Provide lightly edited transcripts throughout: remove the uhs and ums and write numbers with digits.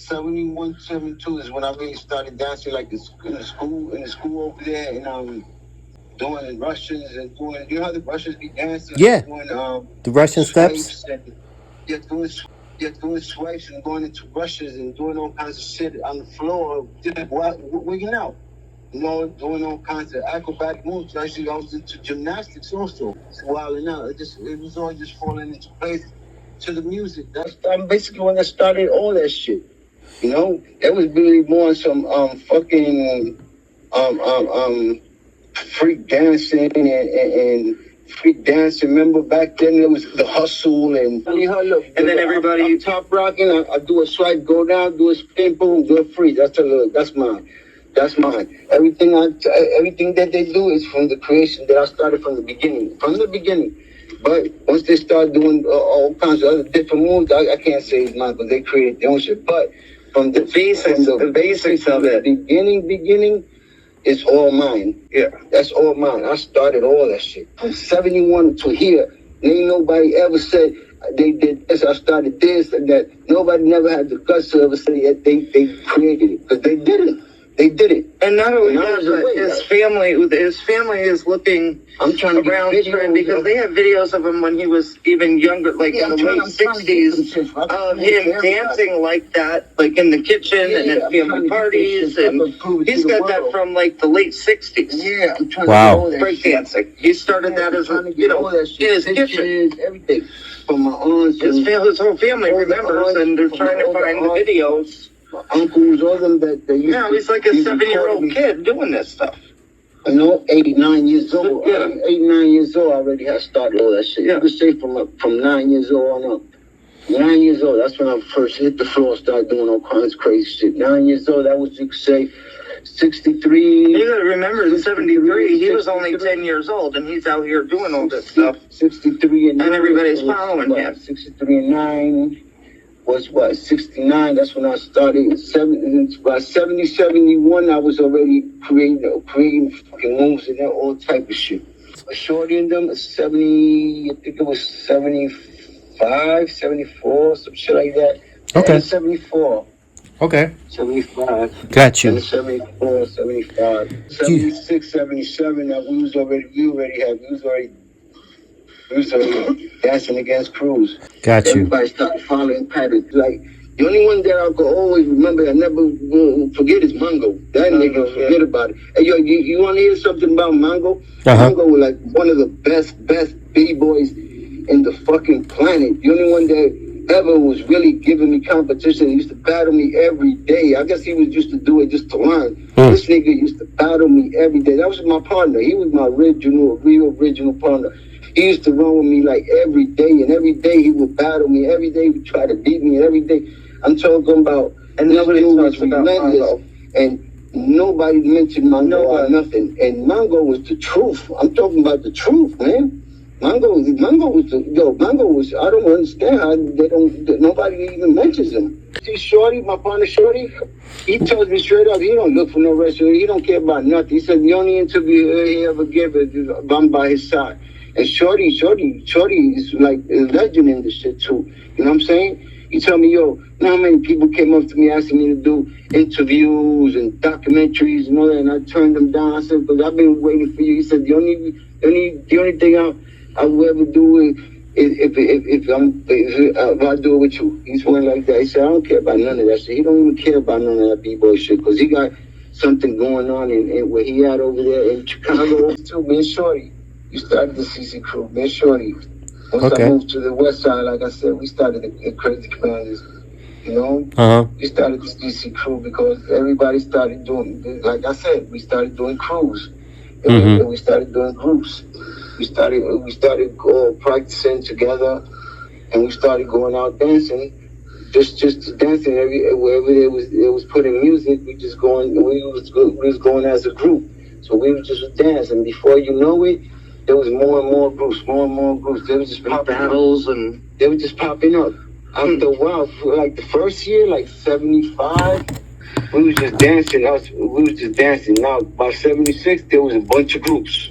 71, 72 is when I really started dancing, like in the school over there, and doing Russians and doing. You know how the Russians be dancing? Yeah. Doing The Russian steps. swipes and yeah, doing swipes and going into Russians and doing all kinds of shit on the floor, just wigging out. You know, doing all kinds of acrobatic moves. Actually, I was into gymnastics also. Wilding out. It was all just falling into place to the music. That's basically when I started all that shit. You know, that was really more some fucking freak dancing and freak dancing. Remember back then there was the hustle and then everybody I'm top rocking. I do a swipe, go down, do a spin, boom, do a freeze. That's mine. That's mine. Everything that they do is from the creation that I started from the beginning. But once they start doing all kinds of other different moves, I can't say it's mine because they created their own shit. But from the basics of it, beginning, it's all mine. Yeah, that's all mine. I started all that shit from 71 to here. Ain't nobody ever said they did this. I started this and that. Nobody never had the guts to ever say that they created it because they didn't. They did it. And not only that, but his family is looking around him because they have videos of him when he was even younger, like in the late 60s, of him dancing like that, like in the kitchen and at family parties. And he's got that from like the late 60s. Yeah, I'm trying Wow. to know that Breakdancing. He started that as in his kitchen. Everything. From my aunts. His whole family remembers, and they're trying to find the videos. Uncles, all them that they used to. He's like a 7-year-old kid doing this stuff. I know, 89 years old. Yeah. 89 years old, I already had started all that shit. Yeah. You could say from 9 years old on up. 9 years old, that's when I first hit the floor, started doing all kinds of crazy shit. 9 years old, that was, you could say, 63. You gotta remember, in 73, he was only 10 years old, and he's out here doing all this stuff. 63 and 9. And everybody's following him. 63 and 9. Was 69, that's when I started. By 70, 71, I was already creating fucking moves and all type of shit. Shorty in them, 70, I think it was 75, 74, some shit like that. Okay. 74. Okay. 75. Got you. 74, 75. 76, 77, we was already dancing against crews. Got you. Everybody started following patterns. Like, the only one that I could always remember, I never will forget, is Mongo. That nigga, forget about it. Hey, yo, you want to hear something about Mongo? Mongo was like one of the best B-boys in the fucking planet. The only one that ever was really giving me competition. He used to battle me every day. I guess he was used to do it just to learn. This nigga used to battle me every day. That was my partner. He was my real original partner. He used to run with me like every day, and every day he would battle me. Every day he would try to beat me, and every day I'm talking about. And nobody was relentless, and nobody mentioned Mongo or nothing. And Mongo was the truth. I'm talking about the truth, man. Mongo was. I don't understand how nobody even mentions him. See, Shorty, my partner Shorty, he tells me straight up, he don't look for no restaurant. He don't care about nothing. He said the only interview he ever gave is I'm by his side. And Shorty is like a legend in this shit too. You know what I'm saying? He told me, yo, you know how many people came up to me asking me to do interviews and documentaries and all that, and I turned them down. I said, because I've been waiting for you. He said, the only thing I will ever do is if I do it with you. He's one like that. He said, I don't care about none of that shit. He don't even care about none of that B-boy shit, because he got something going on in where he at over there in Chicago too. Me and Shorty. We started the CC crew, man, Shorty. Once I moved to the west side, like I said, we started the Crazy Commanders, you know? We started the CC crew because everybody started doing, like I said, we started doing crews. And we started doing groups. We started practicing together, and we started going out dancing. Just dancing wherever it was putting music, we was going as a group. So we was just dancing. Before you know it, there was more and more groups. They were just popping battles, and they were just popping up. After a while, for like the first year, like 75, we was just dancing. Now, by 76, there was a bunch of groups.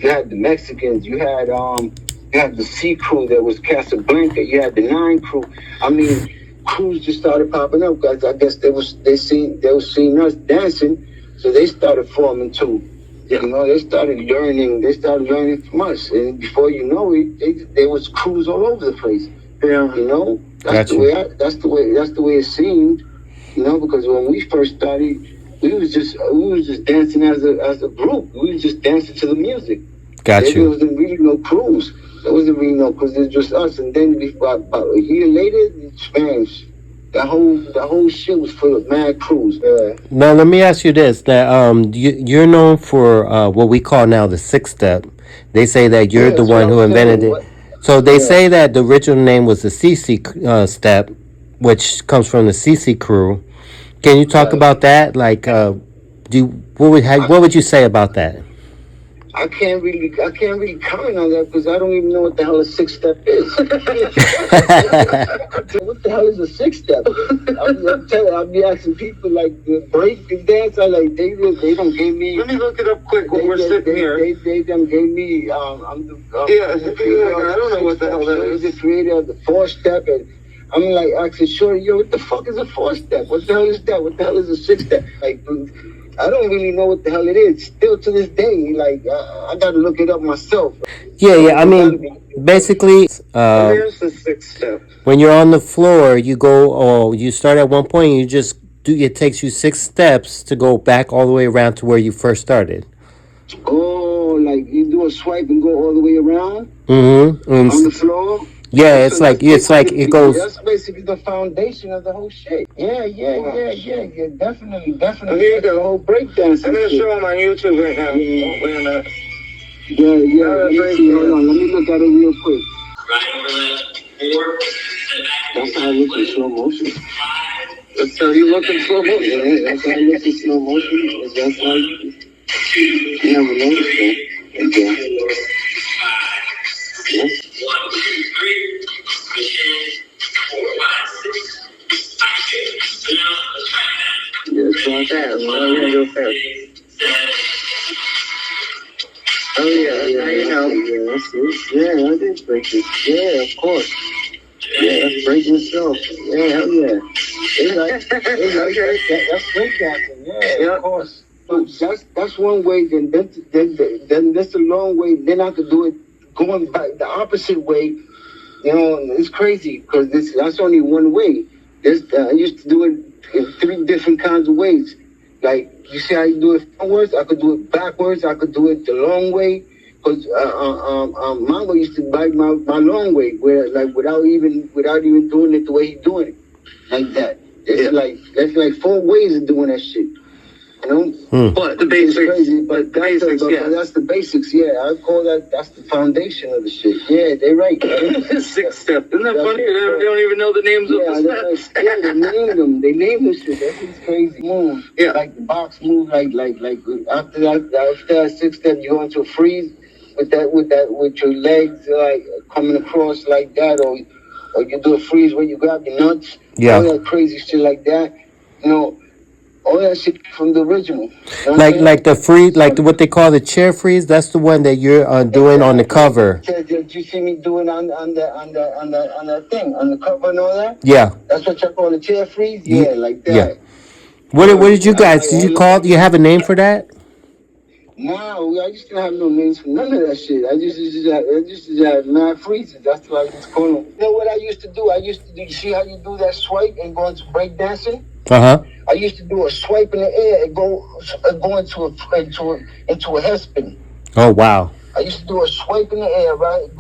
You had the Mexicans. You had the C crew that was Casablanca. You had the 9 crew. I mean, crews just started popping up. Guys, I guess they was seeing us dancing, so they started forming too. Yeah. You know, they started learning from us, and before you know it, there was crews all over the place. Yeah, you know, that's the way it seemed. You know, because when we first started, we was just dancing as a group. We was just dancing to the music. There wasn't really no crews. There wasn't really no crews. It was just us. And then about a year later, man, the whole shit was full of mad crews. Now let me ask you this: that you're known for what we call now the six step. They say that you're the one who invented it. So they say that the original name was the CC step, which comes from the CC crew. Can you talk about that? Like, what would you say about that? I can't really comment on that because I don't even know what the hell a six step is. What the hell is a six step? I'll be asking people like the breakdance. They don't give me. Let me look it up quick while we're sitting here. They don't give me. I don't know what the hell that is. The creator of the four step, and I'm like asking Shorty, yo, what the fuck is a four step? What the hell is that? What the hell is a six step? Like, I don't really know what the hell it is. Still to this day, like I got to look it up myself. Yeah. I mean, basically, here's the sixth step. When you're on the floor, you start at one point. You just do. It takes you 6 steps to go back all the way around to where you first started. Oh, like you do a swipe and go all the way around. Mm-hmm. On the floor. Yeah, it's like it goes. That's basically the foundation of the whole shit. Yeah, definitely. The whole breakdance. I'm gonna show them on YouTube right now. Wait a minute. Yeah. Hold on, let me look at it real quick. That's how I look in slow motion. That's how you look in slow motion. Yeah, that's how I look in slow motion. That's how you never noticed that. Okay. Yeah. 1, 2, 3, 4, 5, 6. So now let's try that. Yeah, it's like that. Well, yeah, go fast. Oh yeah, now you know. Yeah, that's it. Yeah, I did break this. Yeah, of course. Yeah, that's breaking itself. Yeah, hell yeah. That's breakdancing. Yeah, of course. That's one way. Then that's a long way. Then I could do it going back the opposite way. You know, it's crazy because that's only one way. I used to do it in 3 different kinds of ways. Like, you see how you do it forwards? I could do it backwards. I could do it the long way. Because Mongo used to bite my long way, where like without even doing it the way he's doing it, like that. That's like 4 ways of doing that shit. You know, but the basics, crazy, but the basics, yeah. That's the basics, yeah. I call that's the foundation of the shit. Yeah, they're right. Sixth step. Isn't that funny? They don't even know the names of the steps. Yeah, they named them. They named this shit. That's what's crazy. Move. Yeah. Like the box move, like after that 6th step, you go into a freeze with your legs like coming across like that, or you do a freeze where you grab your nuts. Yeah. All that crazy shit like that. You know. All that shit from the original. You know like the freeze, like what they call the chair freeze. That's the one that you're doing on the cover. Did you see me doing on the thing, on the cover and all that? Yeah. That's what you call the chair freeze. Yeah, like that. Yeah. What did you guys? Did you call? Do you have a name for that? No, I used to have no names for none of that shit. I just used to have mad freezes. That's what I used to call them. You know what I used to do? You see how you do that swipe and go into breakdancing? I used to do a swipe in the air and go into a head spin. Oh wow! I used to do a swipe in the air, right?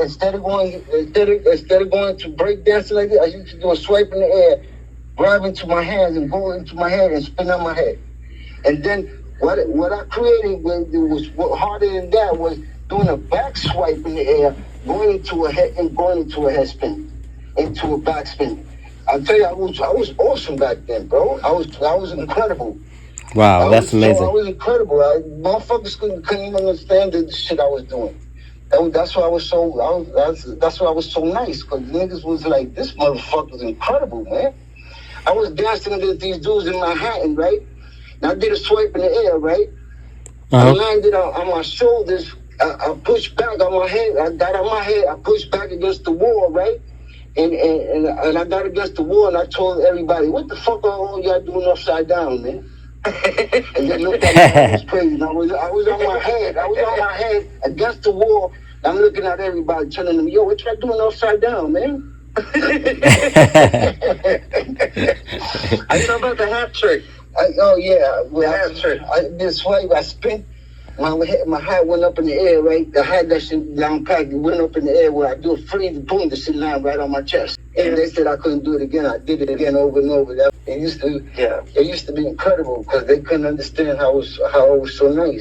Instead of going to breakdancing like that, I used to do a swipe in the air, grab into my hands and go into my head and spin on my head. And then what I created was harder than that was doing a back swipe in the air, going into a head spin, into a back spin. I'll tell you, I was awesome back then, bro. I was incredible. Wow, that's amazing. I was incredible. Motherfuckers couldn't even understand the shit I was doing. That's why I was so nice, because niggas was like, this motherfucker's incredible, man. I was dancing with these dudes in Manhattan, right? And I did a swipe in the air, right? I landed on my shoulders. I pushed back on my head. I got on my head. I pushed back against the wall, right? And I got against the wall, and I told everybody, "What the fuck are all y'all doing upside down, man?" And they looked at me like I was crazy. And I was on my head. I was on my head against the wall. I'm looking at everybody, telling them, "Yo, what y'all doing upside down, man?" I know about the hat trick. Oh yeah, The hat trick. This way I spin. My hat went up in the air, right? I had that shit down packed. It went up in the air where I do a freeze, boom, the shit landed right on my chest. And they said I couldn't do it again. I did it again over and over. It used to be incredible because they couldn't understand how it was so nice.